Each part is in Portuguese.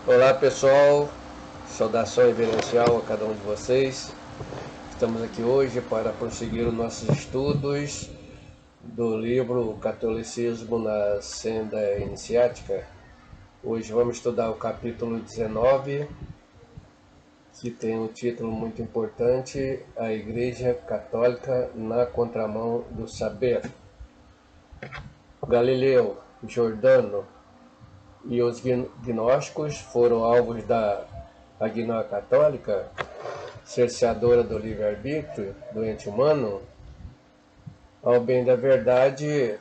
Olá pessoal, saudação reverencial a cada um de vocês. Estamos aqui hoje para prosseguir os nossos estudos do livro Catolicismo na Senda Iniciática. Hoje vamos estudar o capítulo 19, que tem um título muito importante: A Igreja Católica na Contramão do Saber. Galileu, Jordano e os gnósticos foram alvos da agnóia católica, cerceadora do livre-arbítrio do ente humano. Ao bem da verdade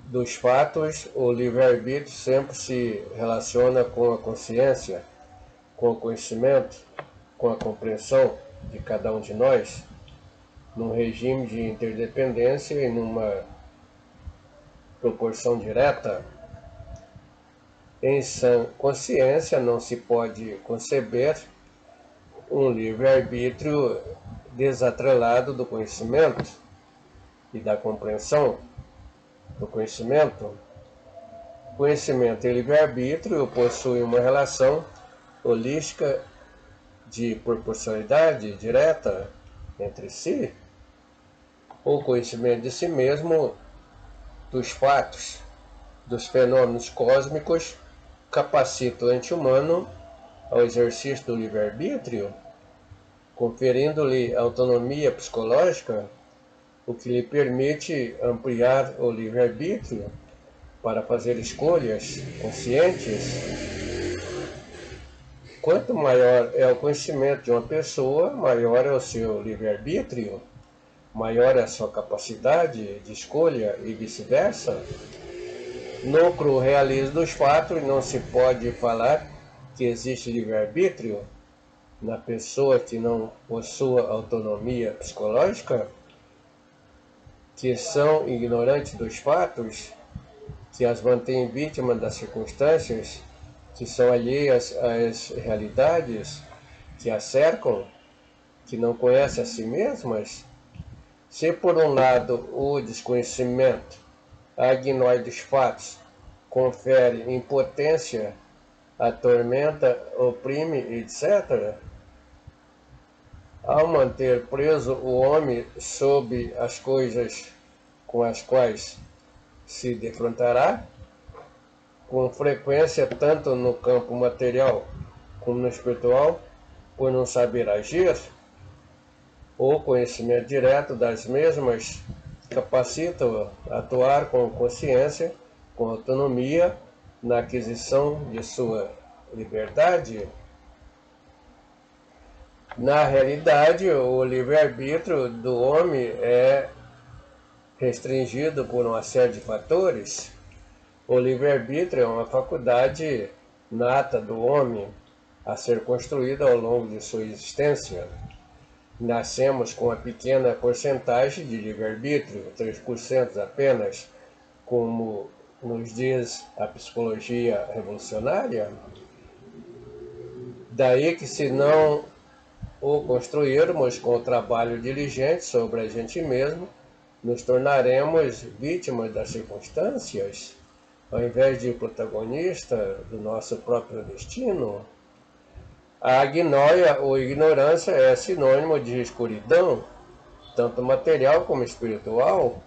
dos fatos, o livre-arbítrio sempre se relaciona com a consciência, com o conhecimento, com a compreensão de cada um de nós, num regime de interdependência e numa proporção direta. Em sã consciência não se pode conceber um livre-arbítrio desatrelado do conhecimento e da compreensão do conhecimento. Conhecimento e livre-arbítrio possuem uma relação holística de proporcionalidade direta entre si. O conhecimento de si mesmo, dos fatos, dos fenômenos cósmicos, capacita o ente humano ao exercício do livre-arbítrio, conferindo-lhe autonomia psicológica, o que lhe permite ampliar o livre-arbítrio para fazer escolhas conscientes. Quanto maior é o conhecimento de uma pessoa, maior é o seu livre-arbítrio, maior é a sua capacidade de escolha e vice-versa. No cru realismo dos fatos, não se pode falar que existe livre-arbítrio na pessoa que não possua autonomia psicológica, que são ignorantes dos fatos, que as mantêm vítimas das circunstâncias, que são alheias às realidades que as cercam, que não conhecem a si mesmas. Se por um lado o desconhecimento, a agnóia dos fatos, confere impotência, atormenta, oprime, etc., ao manter preso o homem sob as coisas com as quais se defrontará, com frequência tanto no campo material como no espiritual, por não saber agir, o conhecimento direto das mesmas capacita-o a atuar com consciência, com autonomia, na aquisição de sua liberdade. Na realidade, o livre-arbítrio do homem é restringido por uma série de fatores. O livre-arbítrio é uma faculdade nata do homem a ser construída ao longo de sua existência. Nascemos com uma pequena porcentagem de livre-arbítrio, 3% apenas, como nos diz a psicologia revolucionária. Daí que, se não o construirmos com o trabalho diligente sobre a gente mesmo, nos tornaremos vítimas das circunstâncias, ao invés de protagonista do nosso próprio destino. A agnóia ou ignorância é sinônimo de escuridão, tanto material como espiritual.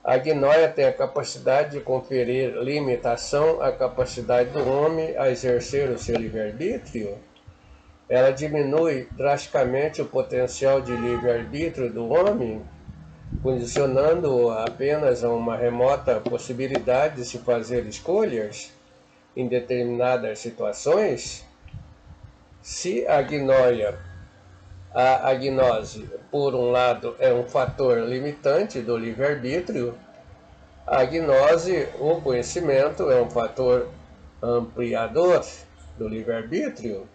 A agnóia tem a capacidade de conferir limitação à capacidade do homem a exercer o seu livre-arbítrio. Ela diminui drasticamente o potencial de livre-arbítrio do homem, condicionando-o apenas a uma remota possibilidade de se fazer escolhas em determinadas situações. Se a agnose, por um lado, é um fator limitante do livre-arbítrio, a agnose, o conhecimento, é um fator ampliador do livre-arbítrio,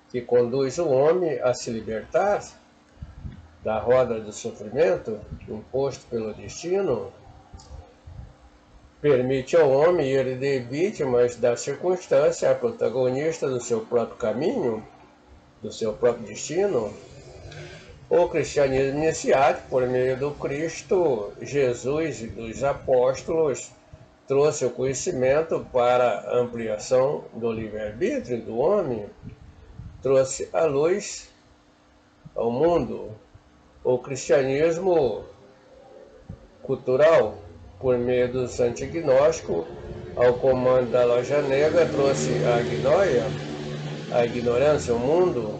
que conduz o homem a se libertar da roda do sofrimento imposto pelo destino. Permite ao homem ir de vítimas da circunstância a protagonista do seu próprio caminho, do seu próprio destino. O cristianismo iniciático, por meio do Cristo Jesus e dos apóstolos, trouxe o conhecimento para a ampliação do livre-arbítrio do homem, trouxe a luz ao mundo. O cristianismo cultural, por meio do santo gnóstico, ao comando da loja negra, trouxe a gnóia, a ignorância ao mundo,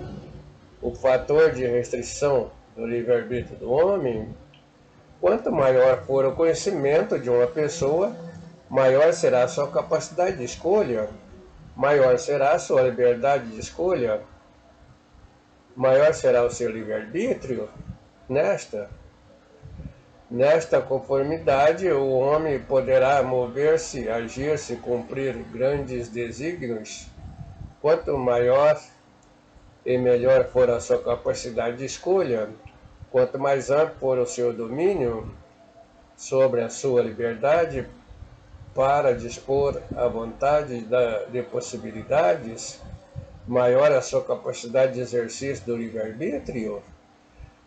o fator de restrição do livre-arbítrio do homem. Quanto maior for o conhecimento de uma pessoa, maior será a sua capacidade de escolha, maior será a sua liberdade de escolha, maior será o seu livre-arbítrio. Nesta conformidade, o homem poderá mover-se, agir-se, cumprir grandes desígnios. Quanto maior e melhor for a sua capacidade de escolha, quanto mais amplo for o seu domínio sobre a sua liberdade para dispor à vontade de possibilidades, maior a sua capacidade de exercício do livre-arbítrio.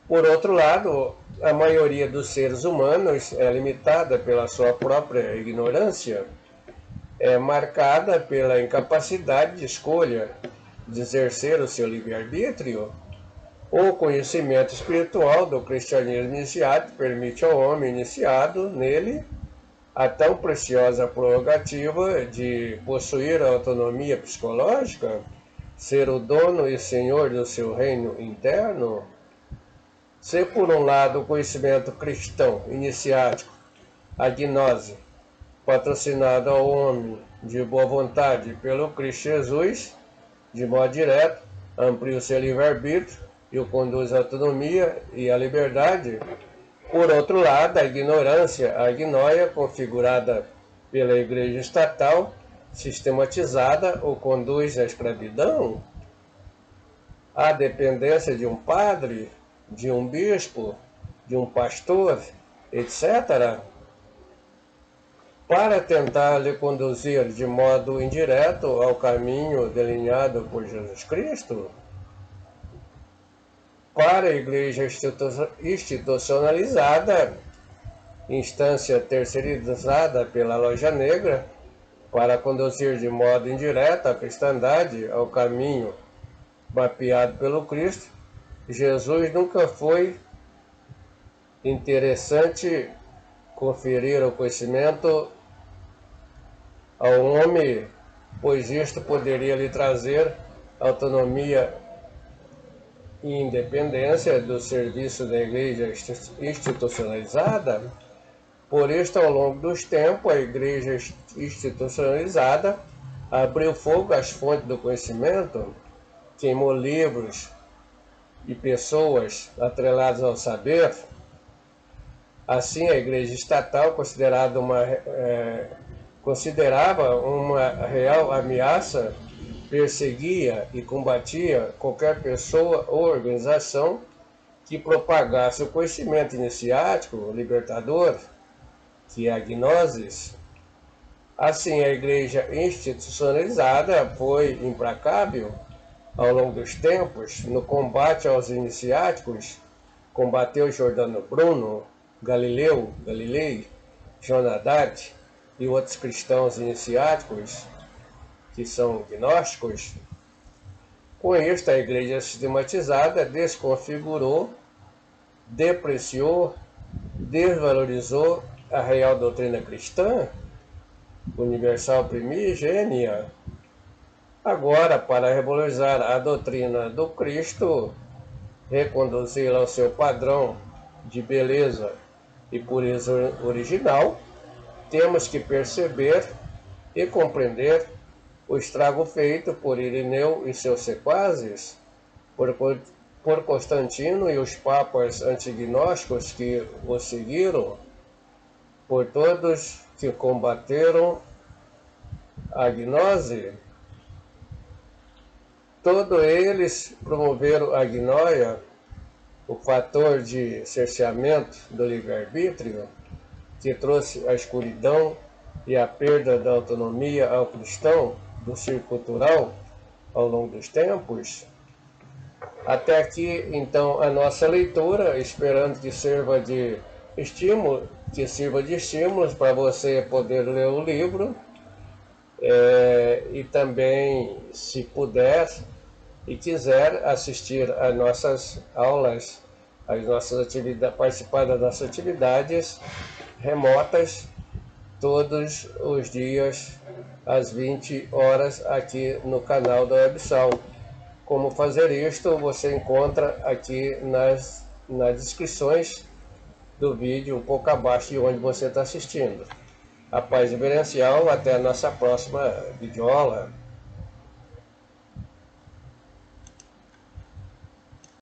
Por outro lado, a maioria dos seres humanos é limitada pela sua própria ignorância, é marcada pela incapacidade de escolha, de exercer o seu livre-arbítrio. O conhecimento espiritual do cristianismo iniciático permite ao homem iniciado nele a tão preciosa prerrogativa de possuir a autonomia psicológica, ser o dono e senhor do seu reino interno. Se por um lado o conhecimento cristão iniciático, a gnose, patrocinado ao homem de boa vontade pelo Cristo Jesus, de modo direto, amplia o seu livre-arbítrio e o conduz à autonomia e à liberdade. Por outro lado, a ignorância, a gnóia, configurada pela Igreja estatal, sistematizada, o conduz à escravidão, à dependência de um padre, de um bispo, de um pastor, etc., para tentar lhe conduzir de modo indireto ao caminho delineado por Jesus Cristo. Para a Igreja institucionalizada, instância terceirizada pela loja negra, para conduzir de modo indireto a cristandade ao caminho mapeado pelo Cristo, Jesus nunca foi interessante conferir o conhecimento ao homem, pois isto poderia lhe trazer autonomia e independência do serviço da igreja institucionalizada. Por isto, ao longo dos tempos, a igreja institucionalizada abriu fogo às fontes do conhecimento, queimou livros e pessoas atreladas ao saber. Assim, a igreja estatal, considerava uma real ameaça, perseguia e combatia qualquer pessoa ou organização que propagasse o conhecimento iniciático, libertador, que é a gnosis. Assim, a igreja institucionalizada foi implacável ao longo dos tempos no combate aos iniciáticos, combateu Giordano Bruno, Galilei, João Haddad e outros cristãos iniciáticos, que são gnósticos. Com isto, a igreja sistematizada desconfigurou, depreciou, desvalorizou a real doutrina cristã, universal primigênia. Agora, para revolucionar a doutrina do Cristo, reconduzi-la ao seu padrão de beleza e pureza original, temos que perceber e compreender o estrago feito por Irineu e seus sequazes, por Constantino e os papas antignósticos que o seguiram, por todos que combateram a gnose. Todos eles promoveram a gnóia, o fator de cerceamento do livre-arbítrio, que trouxe a escuridão e a perda da autonomia ao cristão do círculo cultural ao longo dos tempos. Até aqui, então, a nossa leitura, esperando que sirva de estímulo que sirva de estímulos para você poder ler o livro, e também, se puder e quiser, assistir às nossas aulas, às nossas atividades, participar das nossas atividades remotas todos os dias às 20 horas aqui no canal da WebSal. Como fazer isto você encontra aqui nas descrições do vídeo, um pouco abaixo de onde você está assistindo. A paz reverencial, até a nossa próxima videoaula.